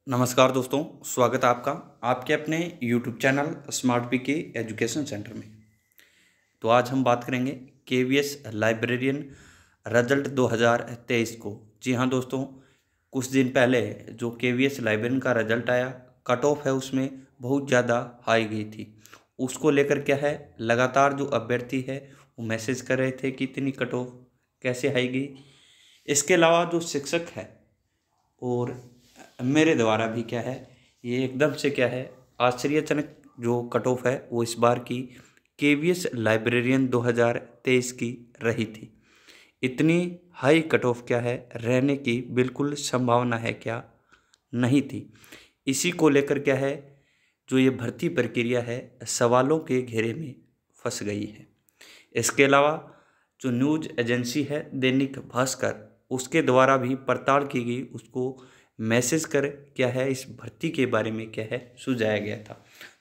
नमस्कार दोस्तों, स्वागत है आपका आपके अपने यूट्यूब चैनल स्मार्ट पी के एजुकेशन सेंटर में। तो आज हम बात करेंगे केवीएस लाइब्रेरियन रिजल्ट 2023 को। जी हाँ दोस्तों, कुछ दिन पहले जो केवीएस लाइब्रेरियन का रिजल्ट आया, कट ऑफ है उसमें बहुत ज़्यादा हाई गई थी। उसको लेकर क्या है, लगातार जो अभ्यर्थी है वो मैसेज कर रहे थे कि इतनी कट ऑफ कैसे हाई गई। इसके अलावा जो शिक्षक है और मेरे द्वारा भी क्या है, ये एकदम से क्या है आश्चर्यजनक जो कट ऑफ है वो इस बार की केवीएस लाइब्रेरियन 2023 की रही थी। इतनी हाई कट ऑफ क्या है रहने की बिल्कुल संभावना है क्या, नहीं थी। इसी को लेकर क्या है, जो ये भर्ती प्रक्रिया है सवालों के घेरे में फंस गई है। इसके अलावा जो न्यूज़ एजेंसी है दैनिक भास्कर, उसके द्वारा भी पड़ताल की गई, उसको मैसेज कर क्या है इस भर्ती के बारे में क्या है सुझाया गया था।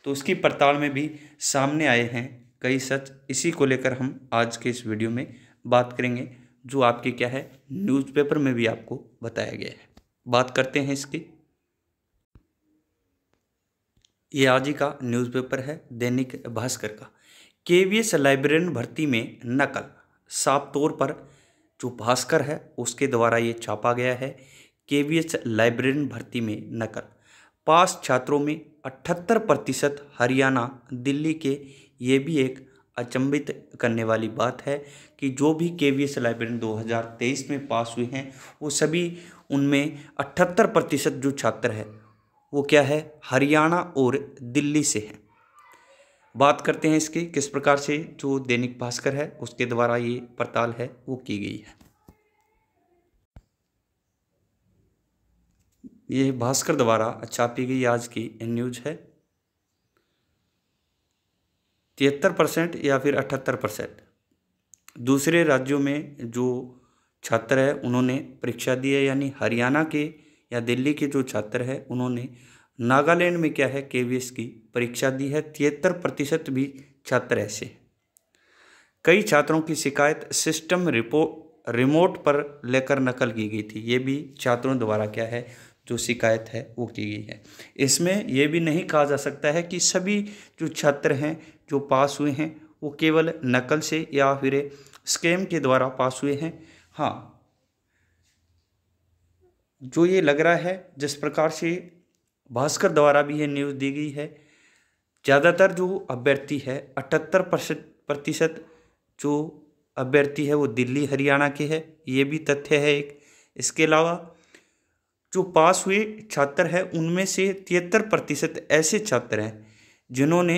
तो उसकी पड़ताल में भी सामने आए हैं कई सच। इसी को लेकर हम आज के इस वीडियो में बात करेंगे, जो आपके क्या है न्यूज़पेपर में भी आपको बताया गया है। बात करते हैं इसकी। ये आज ही का न्यूज़पेपर है दैनिक भास्कर का। केवीएस लाइब्रेरियन भर्ती में नकल, साफ तौर पर जो भास्कर है उसके द्वारा ये छापा गया है। केवीएस लाइब्रेरियन भर्ती में नकल, पास छात्रों में 78% हरियाणा दिल्ली के। ये भी एक अचंभित करने वाली बात है कि जो भी केवीएस लाइब्रेरियन 2023 में पास हुए हैं वो सभी, उनमें 78% जो छात्र है वो क्या है हरियाणा और दिल्ली से है। बात करते हैं इसकी किस प्रकार से जो दैनिक भास्कर है उसके द्वारा ये पड़ताल है वो की गई है। ये भास्कर द्वारा छापी गई आज की न्यूज है। 73% या फिर 78% दूसरे राज्यों में जो छात्र है उन्होंने परीक्षा दी है, यानी हरियाणा के या दिल्ली के जो छात्र है उन्होंने नागालैंड में क्या है केवीएस की परीक्षा दी है। 73% भी छात्र ऐसे हैं। कई छात्रों की शिकायत सिस्टम रिमोट पर लेकर नकल की गई थी। ये भी छात्रों द्वारा क्या है जो शिकायत है वो की गई है। इसमें यह भी नहीं कहा जा सकता है कि सभी जो छात्र हैं जो पास हुए हैं वो केवल नकल से या फिर स्कैम के द्वारा पास हुए हैं। हाँ, जो ये लग रहा है जिस प्रकार से भास्कर द्वारा भी ये न्यूज़ दी गई है, ज़्यादातर जो अभ्यर्थी है 78% जो अभ्यर्थी है वो दिल्ली हरियाणा के है। ये भी तथ्य है एक। इसके अलावा जो पास हुए छात्र हैं उनमें से 73% ऐसे छात्र हैं जिन्होंने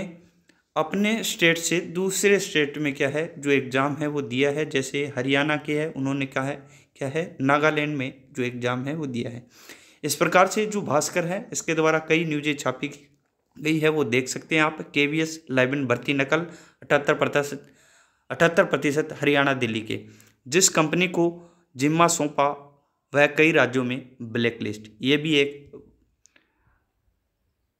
अपने स्टेट से दूसरे स्टेट में क्या है जो एग्ज़ाम है वो दिया है। जैसे हरियाणा के है उन्होंने कहा है क्या है नागालैंड में जो एग्ज़ाम है वो दिया है। इस प्रकार से जो भास्कर है इसके द्वारा कई न्यूज़ें छापी गई है, वो देख सकते हैं आप। केवीएस लाइब्रेरियन भर्ती नकल 78% हरियाणा दिल्ली के। जिस कंपनी को जिम्मा सौंपा वह कई राज्यों में ब्लैक लिस्ट। ये भी एक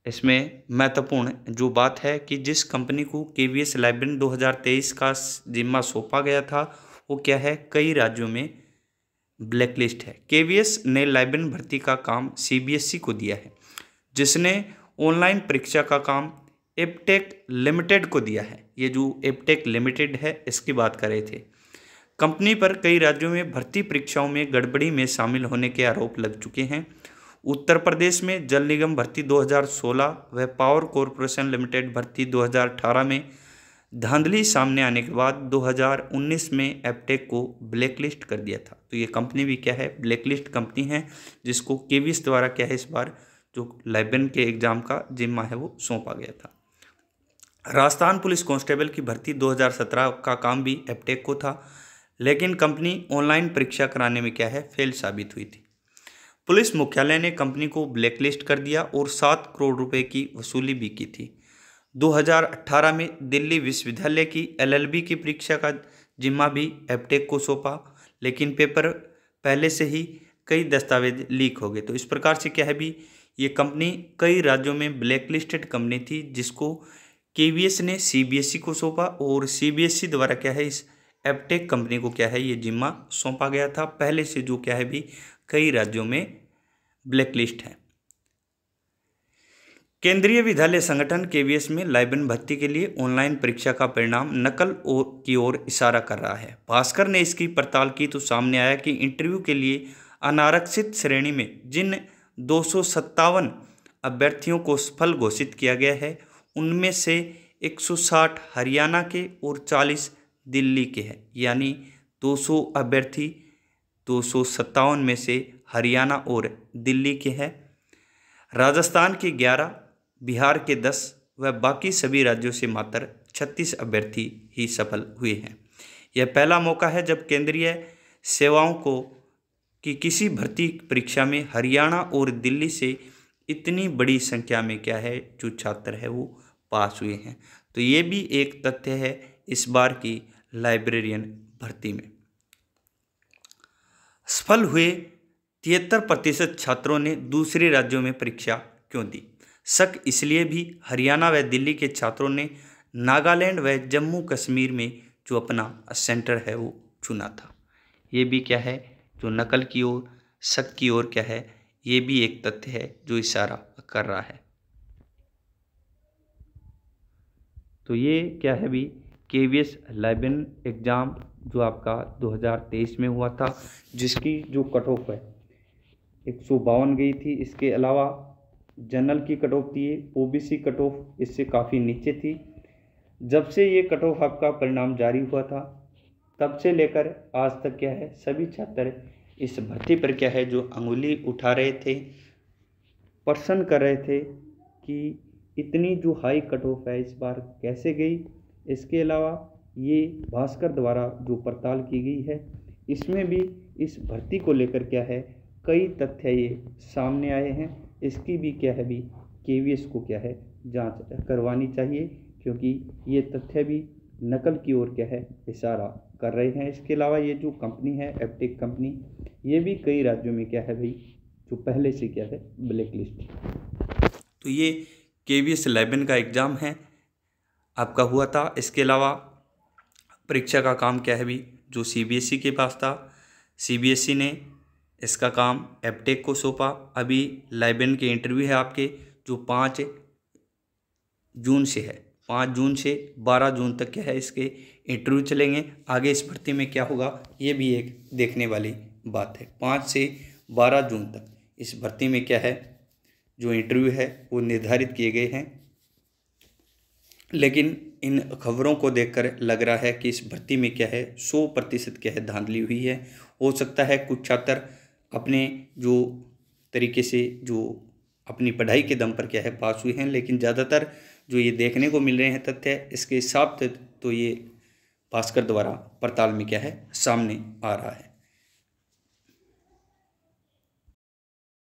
इसमें महत्वपूर्ण जो बात है कि जिस कंपनी को केवीएस लाइब्रेरियन 2023 का जिम्मा सौंपा गया था वो क्या है कई राज्यों में ब्लैक लिस्ट है। केवीएस ने लाइब्रेरियन भर्ती का काम सीबीएसई को दिया है, जिसने ऑनलाइन परीक्षा का काम एपटेक लिमिटेड को दिया है। ये जो एपटेक लिमिटेड है इसकी बात कर रहे थे। कंपनी पर कई राज्यों में भर्ती परीक्षाओं में गड़बड़ी में शामिल होने के आरोप लग चुके हैं। उत्तर प्रदेश में जल निगम भर्ती 2016 व पावर कॉरपोरेशन लिमिटेड भर्ती 2018 में धांधली सामने आने के बाद 2019 में एपटेक को ब्लैकलिस्ट कर दिया था। तो ये कंपनी भी क्या है ब्लैकलिस्ट कंपनी है, जिसको केवीएस द्वारा क्या है इस बार जो लाइब्रेरियन के एग्जाम का जिम्मा है वो सौंपा गया था। राजस्थान पुलिस कांस्टेबल की भर्ती 2017 का काम भी एपटेक को था, लेकिन कंपनी ऑनलाइन परीक्षा कराने में क्या है फेल साबित हुई थी। पुलिस मुख्यालय ने कंपनी को ब्लैकलिस्ट कर दिया और 7 करोड़ रुपए की वसूली भी की थी। 2018 में दिल्ली विश्वविद्यालय की एलएलबी की परीक्षा का जिम्मा भी एपटेक को सौंपा, लेकिन पेपर पहले से ही कई दस्तावेज लीक हो गए। तो इस प्रकार से क्या है भी ये कंपनी कई राज्यों में ब्लैकलिस्टेड कंपनी थी, जिसको केवीएस ने सीबीएसई को सौंपा और सीबीएसई द्वारा क्या है इस एपटेक कंपनी को क्या है ये जिम्मा सौंपा गया था पहले से, जो क्या है भी कई राज्यों में ब्लैकलिस्ट है। केंद्रीय विद्यालय संगठन केवीएस में लाइब्रेरी भर्ती के लिए ऑनलाइन परीक्षा का परिणाम नकल की ओर इशारा कर रहा है। भास्कर ने इसकी पड़ताल की तो सामने आया कि इंटरव्यू के लिए अनारक्षित श्रेणी में जिन 257 अभ्यर्थियों को सफल घोषित किया गया है, उनमें से 160 हरियाणा के और 40 दिल्ली के हैं। यानी 200 अभ्यर्थी 257 में से हरियाणा और दिल्ली के हैं। राजस्थान के 11, बिहार के 10 व बाकी सभी राज्यों से मात्र 36 अभ्यर्थी ही सफल हुए हैं। यह पहला मौका है जब केंद्रीय सेवाओं को कि किसी भर्ती परीक्षा में हरियाणा और दिल्ली से इतनी बड़ी संख्या में क्या है जो छात्र है वो पास हुए हैं। तो ये भी एक तथ्य है इस बार की लाइब्रेरियन भर्ती में। सफल हुए 73% छात्रों ने दूसरे राज्यों में परीक्षा क्यों दी? शक इसलिए भी हरियाणा व दिल्ली के छात्रों ने नागालैंड व जम्मू कश्मीर में जो अपना सेंटर है वो चुना था। ये भी क्या है जो नकल की ओर, शक की ओर क्या है, ये भी एक तथ्य है जो इशारा कर रहा है। तो ये क्या है भी केवीएस लाइब्रेरियन एग्ज़ाम जो आपका 2023 में हुआ था, जिसकी जो कट ऑफ है 152 गई थी। इसके अलावा जनरल की कट ऑफ थी, ओबीसी कट ऑफ इससे काफ़ी नीचे थी। जब से ये कट ऑफ आपका परिणाम जारी हुआ था तब से लेकर आज तक क्या है सभी छात्र इस भर्ती पर क्या है जो अंगुली उठा रहे थे, प्रश्न कर रहे थे कि इतनी जो हाई कट ऑफ है इस बार कैसे गई। इसके अलावा ये भास्कर द्वारा जो पड़ताल की गई है इसमें भी इस भर्ती को लेकर क्या है कई तथ्य ये सामने आए हैं। इसकी भी क्या है भी केवीएस को क्या है जांच करवानी चाहिए, क्योंकि ये तथ्य भी नकल की ओर क्या है इशारा कर रहे हैं। इसके अलावा ये जो कंपनी है एप्टेक कंपनी, ये भी कई राज्यों में क्या है भाई जो पहले से क्या है ब्लैक लिस्ट। तो ये केवीएस लाइब्रेरियन का एग्ज़ाम है आपका हुआ था। इसके अलावा परीक्षा का काम क्या है भी जो सीबीएसई के पास था, सीबीएसई ने इसका काम एप्टेक को सौंपा। अभी लाइब्रेरियन के इंटरव्यू है आपके जो 5 जून से है, 5 जून से 12 जून तक क्या है इसके इंटरव्यू चलेंगे। आगे इस भर्ती में क्या होगा ये भी एक देखने वाली बात है। 5 से 12 जून तक इस भर्ती में क्या है जो इंटरव्यू है वो निर्धारित किए गए हैं। लेकिन इन खबरों को देखकर लग रहा है कि इस भर्ती में क्या है 100% क्या है धांधली हुई है। हो सकता है कुछ छात्र अपने जो तरीके से जो अपनी पढ़ाई के दम पर क्या है पास हुए हैं, लेकिन ज़्यादातर जो ये देखने को मिल रहे हैं तथ्य इसके हिसाब से तो ये भास्कर द्वारा पड़ताल में क्या है सामने आ रहा है।